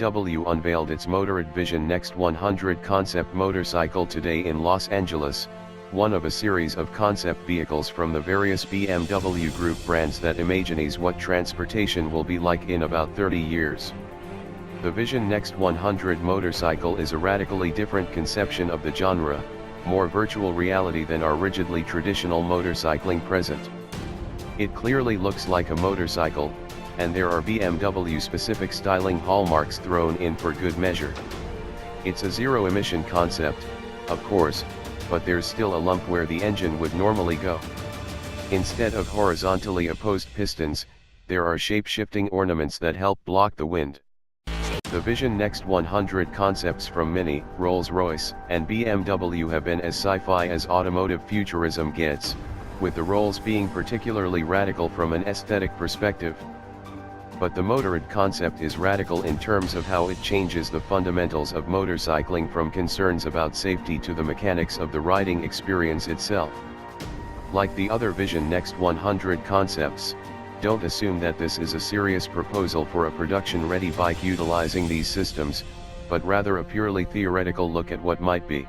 BMW unveiled its Motorrad Vision Next 100 concept motorcycle today in Los Angeles, one of a series of concept vehicles from the various BMW Group brands that imagines what transportation will be like in about 30 years. The Vision Next 100 motorcycle is a radically different conception of the genre, more virtual reality than our rigidly traditional motorcycling present. It clearly looks like a motorcycle, and there are BMW-specific styling hallmarks thrown in for good measure. It's a zero-emission concept, of course, but there's still a lump where the engine would normally go. Instead of horizontally opposed pistons, there are shape-shifting ornaments that help block the wind. The Vision Next 100 concepts from Mini, Rolls-Royce, and BMW have been as sci-fi as automotive futurism gets, with the Rolls being particularly radical from an aesthetic perspective. But the Motorrad concept is radical in terms of how it changes the fundamentals of motorcycling from concerns about safety to the mechanics of the riding experience itself. Like the other Vision Next 100 concepts, don't assume that this is a serious proposal for a production-ready bike utilizing these systems, but rather a purely theoretical look at what might be.